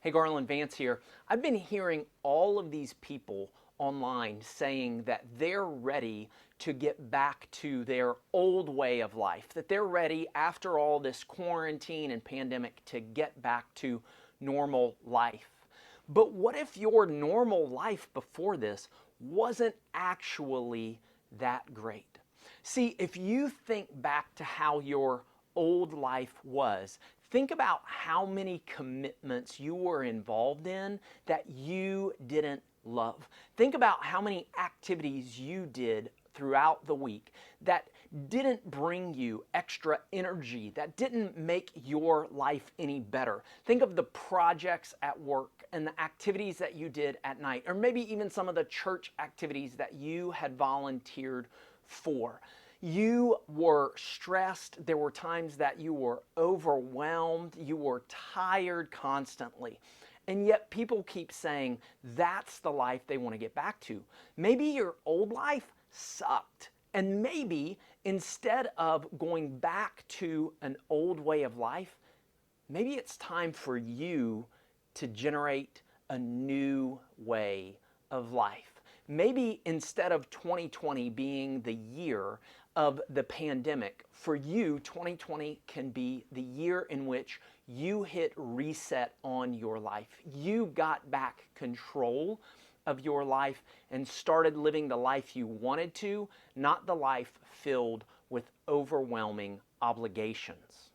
Hey, Garland Vance here. I've been hearing all of these people online saying that they're ready to get back to their old way of life, that they're ready after all this quarantine and pandemic to get back to normal life. But what if your normal life before this wasn't actually that great? See, if you think back to how your old life was, think about how many commitments you were involved in that you didn't love. Think about how many activities you did throughout the week that didn't bring you extra energy, that didn't make your life any better. Think of the projects at work and the activities that you did at night, or maybe even some of the church activities that you had volunteered for. You were stressed. There were times that you were overwhelmed. You were tired constantly. And yet people keep saying that's the life they want to get back to. Maybe your old life sucked. And maybe instead of going back to an old way of life, maybe it's time for you to generate a new way of life. Maybe instead of 2020 being the year of the pandemic, for you, 2020 can be the year in which you hit reset on your life. You got back control of your life and started living the life you wanted to, not the life filled with overwhelming obligations.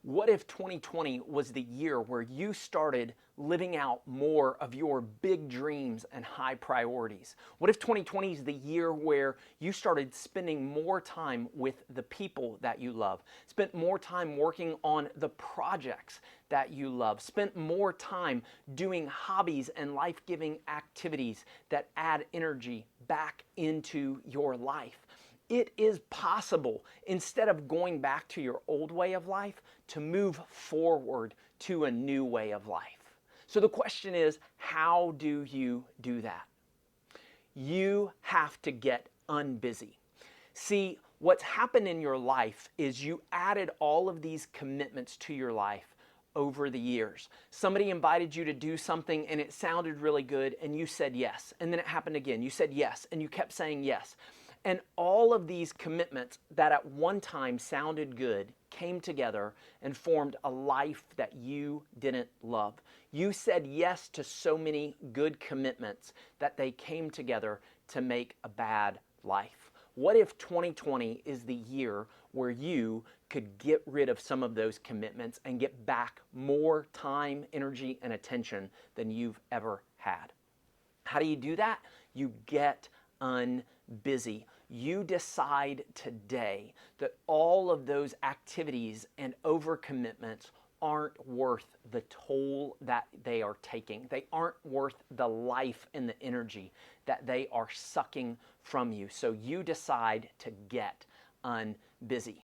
What if 2020 was the year where you started living out more of your big dreams and high priorities? What if 2020 is the year where you started spending more time with the people that you love, spent more time working on the projects that you love, spent more time doing hobbies and life-giving activities that add energy back into your life? It is possible, instead of going back to your old way of life, to move forward to a new way of life. So the question is, how do you do that? You have to get unbusy. See, what's happened in your life is you added all of these commitments to your life over the years. Somebody invited you to do something and it sounded really good and you said yes. And then it happened again. You said yes and you kept saying yes. And all of these commitments that at one time sounded good came together and formed a life that you didn't love. You said yes to so many good commitments that they came together to make a bad life. What if 2020 is the year where you could get rid of some of those commitments and get back more time, energy, and attention than you've ever had? How do you do that? You get unbusy. You decide today that all of those activities and overcommitments aren't worth the toll that they are taking. They aren't worth the life and the energy that they are sucking from you. So you decide to get unbusy.